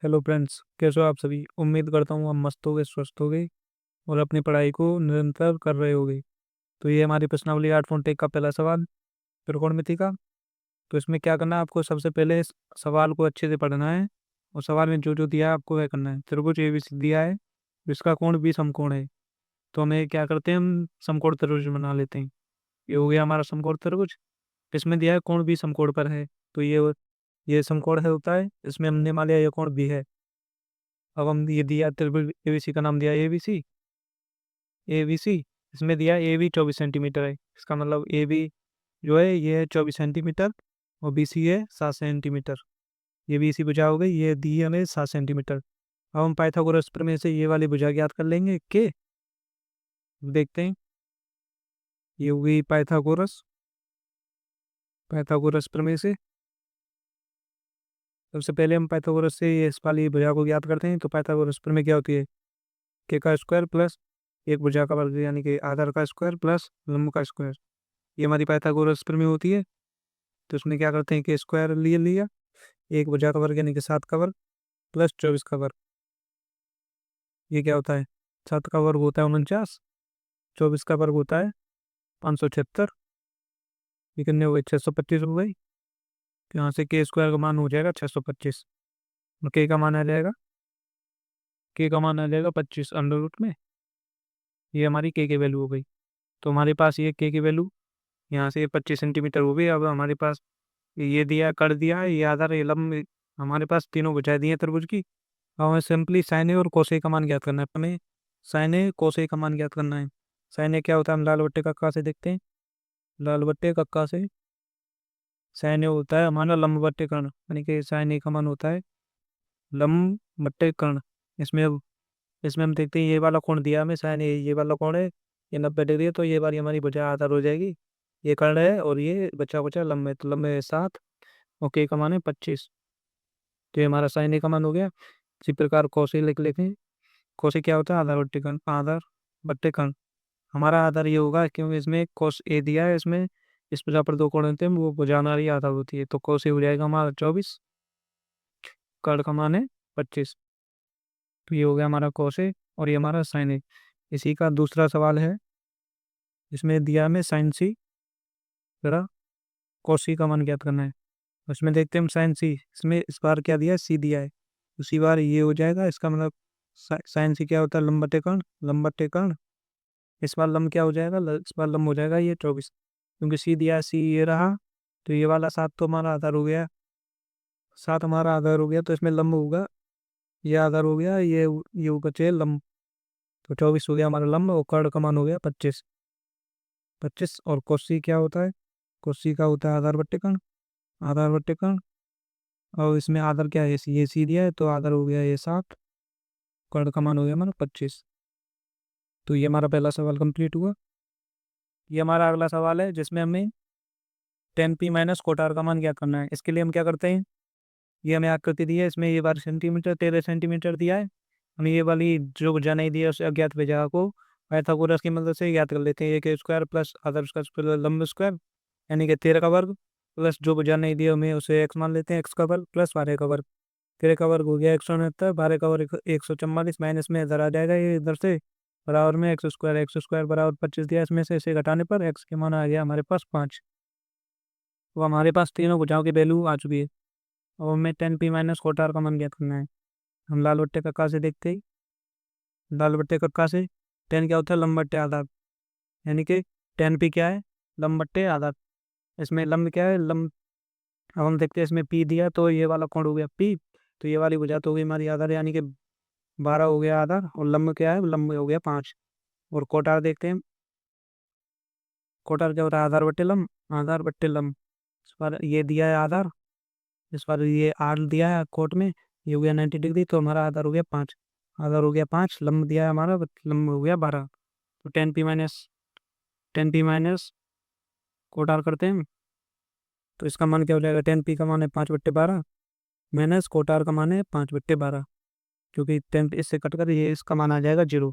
Hello friends, कैसे हो आप सभी। उम्मीद करता हूँ आप मस्त हो गए, स्वस्थ हो गए और अपनी पढ़ाई को निरंतर कर रहे होगे। तो ये हमारी प्रश्नावली 8.1 का पहला सवाल, त्रिकोणमिति का। तो इसमें क्या करना है, आपको सबसे पहले इस सवाल को अच्छे से पढ़ना है और सवाल में जो जो दिया है आपको वह करना है। त्रिभुज ABC दिया है, जिसका कोण भी समकोण है। तो हमें क्या करते हैं, हम समकोण त्रिभुज बना लेते हैं। ये हो गया हमारा समकोण त्रिभुज। इसमें दिया है कोण भी समकोण पर है। तो ये समकोण है होता है, इसमें हमने मान लिया ये कोण भी है। अब हम ये दिया त्रिभुज ABC का नाम दिया ABC। इसमें दिया AB 24 सेंटीमीटर है। इसका मतलब AB जो है ये है 24 सेंटीमीटर और BC है 7 सेंटीमीटर। ये BC भुजा हो गई, ये दी हमें 7 सेंटीमीटर। अब हम पाइथागोरस प्रमेय से ये वाली भुजा ज्ञात कर लेंगे के। देखते हैं, ये हुई पाइथागोरस प्रमेय से। सबसे पहले हम पाइथागोरस से ये इस वाली भुजा को ज्ञात करते हैं। तो पाइथागोरस प्रमेय क्या होती है, के का स्क्वायर प्लस एक भुजा का वर्ग यानी कि आधार का स्क्वायर प्लस लंब का स्क्वायर। ये हमारी पाइथागोरस प्रमेय होती है। तो उसमें क्या करते हैं कि स्क्वायर लिए लिया, एक भुजा का वर्ग यानी कि 7 का वर्ग प्लस 24 का वर्ग। ये क्या होता है, 7 का वर्ग होता है 49, 24 का वर्ग होता है 576। ये कितने हो गए, 625 हो गई। तो यहाँ से के स्क्वायर का मान हो जाएगा 625 और के का मान आ जाएगा 25 अंडर रूट में। ये हमारी के वैल्यू हो गई। तो हमारे पास ये के की वैल्यू यहाँ से 25 सेंटीमीटर हो गई। अब हमारे पास ये दिया कर दिया है, ये आधार ये लंब, हमारे पास तीनों बचा दिए हैं त्रिभुज की। अब हमें सिंपली साइन ए और कोस ए का मान ज्ञात करना है। हमें साइन ए कोस ए का मान ज्ञात करना है। साइन ए क्या होता है, हम लाल बट्टे कक्का से देखते हैं। लाल बट्टे कक्का से साइन ए होता है हमारा लंब बट्टे कर्ण, यानी कि साइन ए का मान होता है लंब बट्टे कर्ण। इसमें अब इसमें हम देखते हैं ये वाला कोण दिया हमें साइन ए, ये वाला कोण है, ये 90 डिग्री है। तो ये वाली हमारी भुजा आधार हो जाएगी। ये कर्ण है और ये बचा बचा लंब है, तो लंब है 7 और के का मान है 25। तो ये हमारा साइन ए का मान हो गया। इसी प्रकार कोस ए लिख लेते हैं। कोस ए क्या होता है, आधार बट्टे कर्ण। आधार बट्टे कर्ण हमारा आधार ये होगा क्योंकि इसमें कोस ए दिया है। इसमें इस भुजा पर दो कोण होते हैं, वो भुजा हमारी आधार होती है। तो कोस ए हो जाएगा हमारा 24, कर्ण का मान है 25। तो ये हो गया हमारा कोस ए और ये हमारा साइन ए। इसी का दूसरा सवाल है, इसमें दिया हमें साइन सी, जरा कोस सी का मान ज्ञात करना है। उसमें देखते हैं हम साइन सी, इसमें इस बार क्या दिया है, सी दिया है। उसी बार ये हो जाएगा। इसका मतलब साइन सी क्या होता है, लंब बटे कर्ण। लंब बटे कर्ण इस बार लंब क्या हो जाएगा, इस बार लंब हो जाएगा ये 24, क्योंकि सी दिया है, सी ये रहा। तो ये वाला 7 तो हमारा आधार हो गया, 7 हमारा आधार हो गया। तो इसमें लंब होगा, ये आधार हो गया, ये बचे लंब। तो 24 हो गया हमारा लंब और कर्ण का मान हो गया 25। 25 और कोसी क्या होता है, कोसी का होता है आधार बट्टे कर्ण। आधार बट्टे कर्ण और इसमें आधार क्या है, ये सी दिया है, तो आधार हो गया ये 7, कर्ण का मान हो गया हमारा 25। तो ये हमारा पहला सवाल कंप्लीट हुआ। ये हमारा अगला सवाल है, जिसमें हमें 10p माइनस कोटार का मान ज्ञात करना है। इसके लिए हम क्या करते हैं, ये हमें आकृति दी है, इसमें ये 12 सेंटीमीटर 13 सेंटीमीटर दिया है। हम ये वाली जो भुजा नहीं दी है उस अज्ञात भुजा को पाइथागोरस की मदद से ज्ञात कर लेते हैं। ये के स्क्वायर प्लस आधार स्क्वायर प्लस लंब स्क्वायर यानी कि 13 का वर्ग प्लस जो भुजा नहीं दिया हमें उसे एक्स मान लेते हैं, एक्स का वर्ग प्लस 12 का वर्ग। 13 का वर्ग हो गया 169, 12 का वर्ग 144, माइनस में इधर आ जाएगा ये इधर से, बराबर में एक्स स्क्वायर बराबर 25 दिया। इसमें से इसे घटाने पर एक्स के मान आ गया हमारे पास 5। तो हमारे पास तीनों भुजाओं की वैल्यू आ चुकी है। अब हमें 10p माइनस कोटार का मान ज्ञात करना है। हम लाल बट्टे कक्का से देखते ही, लाल बट्टे कक्का से 10 क्या होता है, लंब बट्टे आधार, यानी कि 10p क्या है, लंब बट्टे आधार। इसमें लंब क्या है, लंब। अब हम देखते हैं इसमें p दिया, तो ये वाला कोण हो गया p। तो ये वाली भुजा तो हो गई हमारी आधार, यानी कि 12 हो गया आधार। और लंब क्या है, लंब हो गया 5। और कोटार देखते हैं, कोटार क्या होता है, आधार बट्टे लंब। आधार बट्टे लंब इस बार ये दिया है आधार, इस बार ये आर दिया है कोट में, ये हो गया 90 डिग्री। तो हमारा आधार हो गया 5, आधार हो गया 5, लंब दिया है हमारा, लंब हो गया 12। तो 10p माइनस कोटार करते हैं। तो इसका मान क्या हो जाएगा, 10p का मान है 5/12 माइनस कोटार का मान है 5/12, क्योंकि 10 इससे कट कर ये इसका मान आ जाएगा 0।